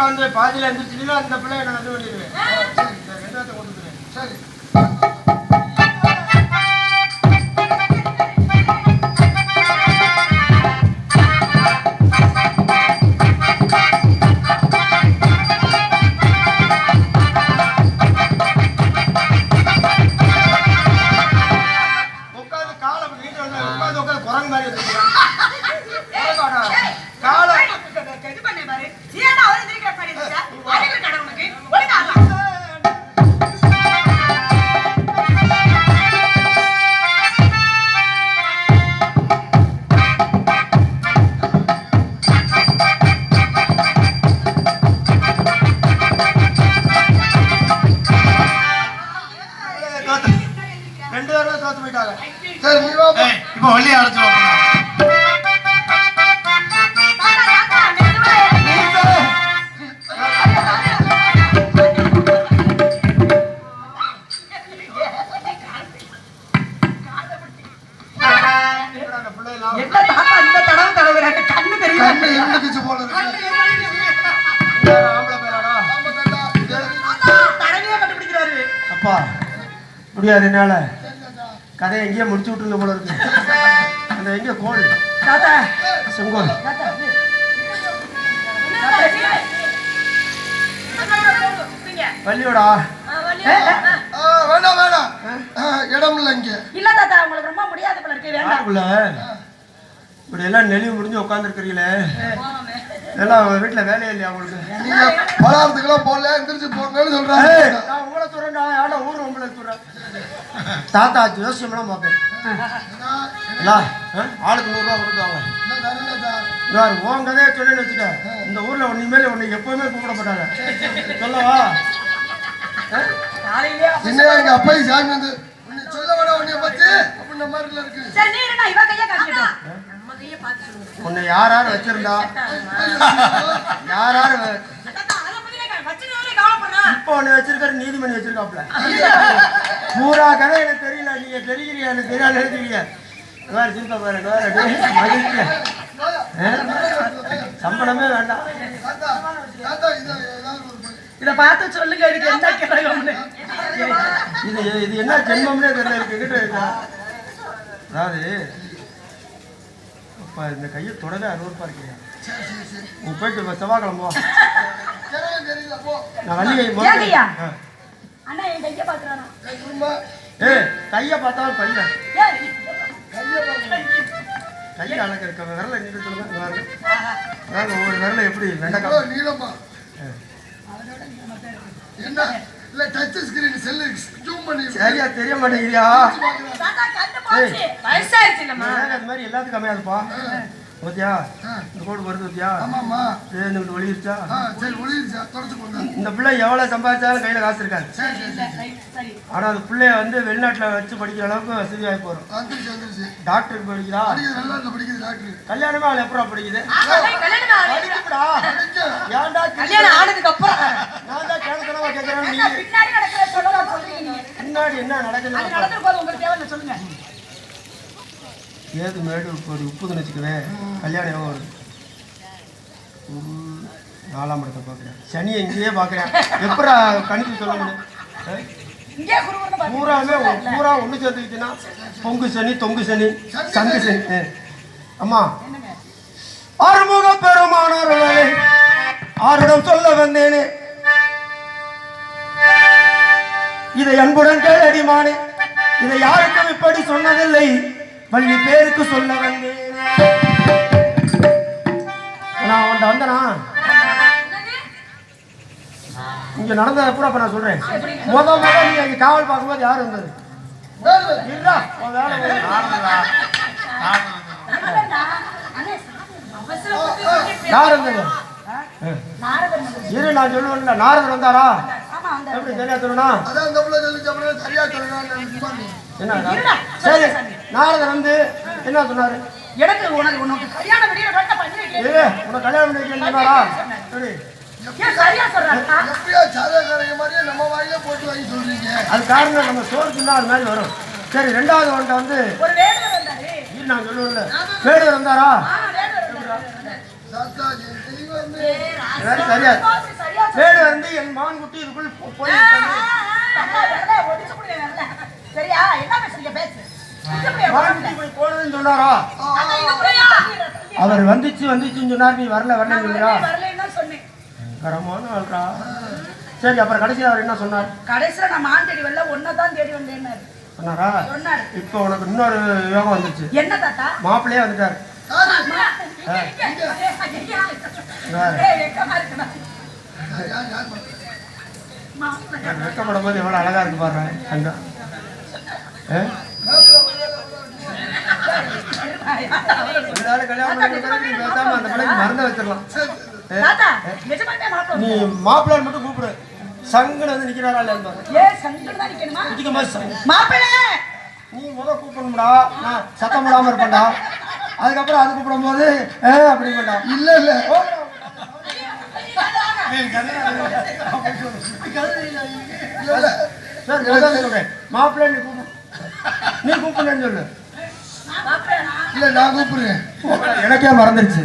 உட்காந்து பாதியில எந்திரிச்சுன்னா அந்த பிள்ளைய நான் இது பண்ணிடுவேன். சரி ரெண்டாவது கொடுத்துக்கிறேன். சரி உட்காந்து காலை வீட்டு உட்காந்து உட்காந்து குரங்கு மாதிரி வச்சுக்கிறேன். காலை இது பண்ணி பாரு ஏன்னா அவரே திருக்க பண்ணிடுச்சா அறிவு கடவுளுக்கு ஒழுங்கா ரெண்டு பேரும் தோத்து போயிட்டாங்க. சரி நீ வா இப்போ வள்ளி அழைச்சு அப்பா முடியாது என்னால கதையை எங்கேயே முடிச்சு விட்டுருந்த போல இருக்கு. அந்த எங்க கோல் செங்கோல் வள்ளியோடா வேண்டாம் வேண்டாம் இடம் இல்லை இங்க இல்ல தாத்தா உங்களுக்கு ரொம்ப முடியாத போல இருக்கு வேண்டாம். இப்படி எல்லாம் நெளிவு முடிஞ்சு உட்காந்துருக்கிறீங்களே எல்லாம் வீட்டுல வேலையே இல்லையா உங்களுக்கு? நீங்க பலாரத்துக்கெல்லாம் போடல எந்திரிச்சு போங்கன்னு சொல்றாங்க. நான் உங்களை சொல்றேன்டா யாரா ஊர் உங்களை சொல்றேன். தாத்தா ஜோசியம்லாம் பார்ப்பேன். ஆளுக்கு 100 ரூபா கொடுத்தாங்க. உன் கதையை சொல்லு வச்சுக்க. இந்த ஊர்ல இனிமேல் உன்னை எப்பவுமே கூப்பிடப்பட்டாங்க சொல்லவா? என்ன எங்க அப்பையும் சாமி வந்து உன்னை சொல்ல விட உன்னைய பத்தி அப்படின்ற மாதிரி இருக்கு. உன்னை யார் யார் வச்சிருந்தா யார் யார் இப்ப உன்னை வச்சிருக்காரு நீதிமணி வச்சிருக்காப்ல. பூரா கதை எனக்கு தெரியல. நீங்க தெரிகிறீங்க எனக்கு தெரியாது எழுதுறீங்க. வேறு சிரிப்பா பாரு மகிழ்ச்சியா சம்பளமே வேண்டாம். இத பார்த்து சொல்லுங்க இதுக்கு என்ன கிரகம்னு. இது என்ன ஜென்மம்னே தெரியல இருக்கு. அதாவது இப்ப இந்த கையை தொடவே 60 ரூபா இருக்கீங்க. நீ போயிட்டு இப்ப செவ்வாய்க்கிழமை போ. நான் வள்ளி கைய பார்த்தாலும் பையன் கையை அழகு இருக்க விரல நீங்க சொல்லுங்க. ஒரு விரல எப்படி வெண்டைக்காய் நீளமா என்ன இல்ல டச் ஸ்கிரீன் செல்லு ஜூம் பண்ணி சரியா தெரிய மாட்டேங்கிறியா? அது மாதிரி எல்லாத்துக்கும் அமையாதுப்பா. ஓத்தியா இந்த கோடு வருது ஓத்தியா? ஆமாமா இந்த ஒளியிருச்சா? சரி ஒளியிருச்சா தொடச்சு போங்க. இந்த பிள்ளை எவ்வளவு சம்பாதிச்சாலும் கையில காசு இருக்காது. ஆனா அந்த பிள்ளைய வந்து வெளிநாட்டுல வச்சு படிக்கிற அளவுக்கு வசதியாகி போறோம். டாக்டருக்கு படிக்கிறா கல்யாணமே அவள் எப்பறம் படிக்குது? படிக்குடா ஏன்டா கல்யாணம் ஆனதுக்கு அப்புறம் நான் தான் கேட்கறவா கேட்கறேன். பின்னாடி என்ன நடக்குது சொல்லுங்க. ஏது மேடு ஒரு உப்புதுன்னு வச்சுக்குவேன். கல்யாணம் எவ்வளோ வருது? 4ஆம் இடத்தை பார்க்குறேன். சனியை இங்கேயே பார்க்குறேன். எப்படா கணிச்சு சொல்ல முடியும்? பூரா ஒன்று சேர்த்துக்கிச்சுன்னா பொங்கு சனி தொங்கு சனி சங்கு சனி. அம்மா ஆறுமுக பெருமானார்களே ஆரிடம் சொல்ல வந்தேனே இதை அன்புடன் கேளடிமானே. இதை யாருக்கும் இப்படி சொன்னதில்லை. வள்ளி பேருக்கு சொல்ல வந்தேன். நான் அவன்கிட்ட வந்தனா இங்க நடந்ததை கூட நான் சொல்றேன். முதல் நீ அங்க காவல் பார்க்கும்போது யாரு வந்தது? யார் வந்தது? இரு நான் சொல்லுவேன்ல. நாரதர் வந்தாரா? எப்படி சரியா சொல்லணும்? என்ன சரி நாரதர் வந்து என்ன சொன்னாரு? எனக்கு உனக்கு கல்யாணம் உனக்கு கல்யாணம் பண்ணி வைக்கிறா? சரி அது காரணம் நம்ம சோறு தின்னா அது மாதிரி வரும். சரி ரெண்டாவது ஒன்றை வந்து நான் சொல்லுவேன்ல வேடுவர் வந்தாரா? சரியா வேடு வந்து என் மான் குட்டி இதுக்குள் போய் சரியா என்ன பேசுறீங்க பேசு போனதுன்னு சொன்னாரா அவர் வந்துச்சுன்னு சொன்னார் நீ வரலன்னு சொல்லியா கரமான ஆள்றா சரி அப்புறம் கடைசியில் அவர் என்ன சொன்னார் கடைசியில நான் மான் தேடி வரல ஒன்னதான் தேடி வந்தேன்னு சொன்னாரா இப்போ உனக்கு இன்னொரு யோகம் வந்துச்சு என்ன தாத்தா மாப்பிள்ளையே வந்துட்டாரு வெக்கப்படும் போது எவ்வளவு அழகா இருக்கு பாரு அங்க கல்யாணம் பேசாம அந்த பிள்ளைக்கு மறந்து வச்சிடலாம் நீ மாப்பிள்ளை மட்டும் கூப்பிடு சங்கன் வந்து நிக்கிறாரா நீ முத கூப்பிடணும்டா நான் சத்தம் போடாம இருப்பேன்டா அதுக்கப்புறம் அது கூப்பிடும் போது அப்படி பண்ணா இல்ல இல்ல மாப்பிள்ளை நீ கூப்பிடுன்னு சொல்லு இல்ல நான் கூப்பிடுறேன் எனக்கே மறந்துருச்சு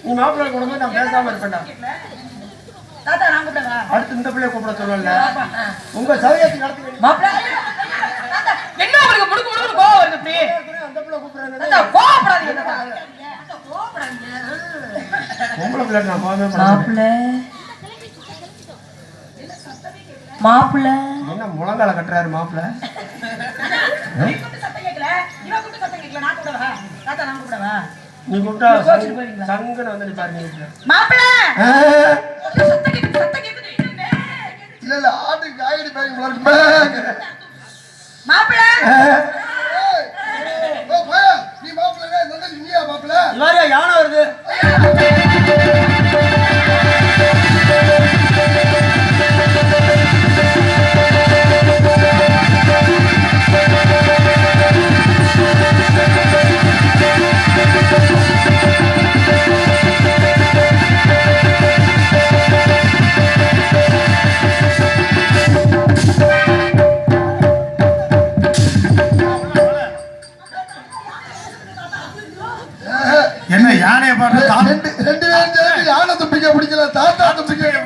நீ மாப்பிள்ளை கூடும்போது நான் பேசாம இருப்பேன்டா அடுத்து இந்த பிள்ளைய கூப்பிட சொல்லல உங்க சௌகரியத்துக்கு அடுத்து என்ன உங்களுக்கு முடுக்கு முடுக்கு கோவம் வருது இப்படி அந்த பிள்ளை கூப்பிடுறாங்க கோவப்படாதீங்க பொம்பளை பிள்ளை நான் போகவே மாப்பிள்ள என்ன முழங்கால கட்டுறாரு மாப்பிள்ள நீ கூப்பிட்டா சங்கன வந்து நீ பாருங்க மாப்பிள்ள இல்ல இல்ல ஆட்டுக்கு காய்கறி பேக் மாப்பிள்ள நீ மாப்பிள்ள நீயா மாப்பிள்ள இவாரியா யானை வருது என்ன யானையை பாட்டு ரெண்டு பேரும் சேர்ந்து யானை துப்பிக்க பிடிக்கல தாத்தா துப்பிக்க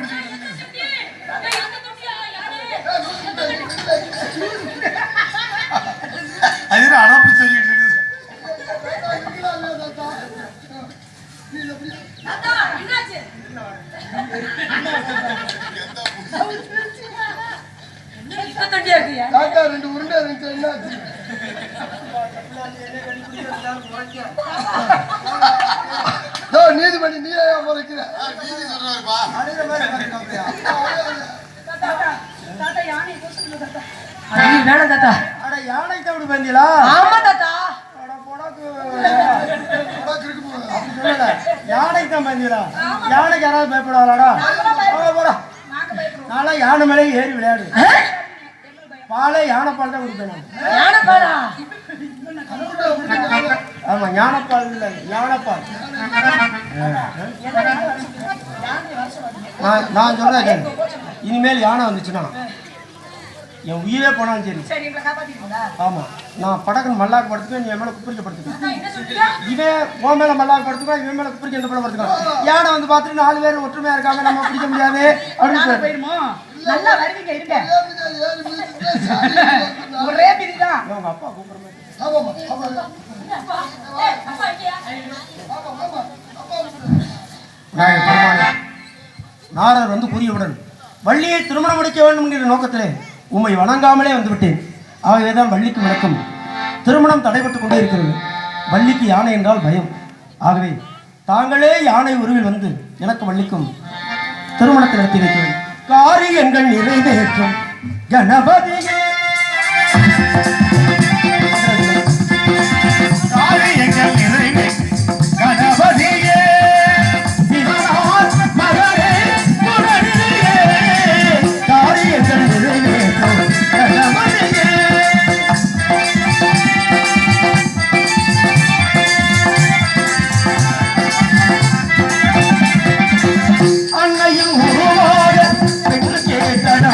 அது அடப்பு செய்யிட்டு இருக்குது தாத்தா ரெண்டு உருண்டை இருந்துச்சு என்னாச்சு நீதிபதி நீயா முறைக்கிற நீதி சொல்றாருப்பா வேணாம் தாத்தா அட யானை தான் இப்படி பந்தீங்களா ஆமா தாத்தா யானைக்கு தான் பந்தீங்களா யானைக்கு யாராவது பயப்படுவாளாடா போடா நாளா யானை மேலே ஏறி விளையாடு பாலே யானை பால் தான் குடிப்பேன் ஆமா ஞானப்பால் இல்லை யானைப்பால் நான் சொல்றேன் இனிமேல் யானை வந்துச்சுன்னா என் உயிரே போனாலும் சரி ஆமா நான் படக்குன்னு மல்லாக்கு படுத்துக்கேன் நீ என் மேல குப்பிரிக்க படுத்துக்கேன் இவன் உன் மேல மல்லாக்கு படுத்துக்கான் இவன் மேல குப்பிரிக்க எந்த படம் படுத்துக்கான் யானை வந்து பார்த்துட்டு 4 பேர் ஒற்றுமையா இருக்காங்க நம்ம பிடிக்க முடியாது அப்படின்னு போயிருமோ நல்லா வருவீங்க இருங்க ஒரே பிரிதான் உங்க அப்பா கூப்பிடுற மாதிரி நாரர் வந்து கூறியவுடன் வள்ளியை திருமணம் முடிக்க வேண்டும் என்கிற நோக்கத்திலே உம்மை வணங்காமலே வந்துவிட்டேன். ஆகவேதான் வள்ளிக்கு வணக்கம். திருமணம் தடைபட்டு கொண்டே இருக்கிறது. வள்ளிக்கு யானை என்றால் பயம். ஆகவே தாங்களே யானை உருவில் வந்து எனக்கு வள்ளிக்கும் திருமணத்தை நடத்தி வைக்கிறேன். காரியங்கள் நிறைவேற்றும் கணபதியே காரியங்கள் நிறைவேற்றும் கணபதியே மகனே முரளியே காரியங்கள் நிறைவேற்றும் கணபதியே அன்னையும் உருவாக பெற்று கேட்டன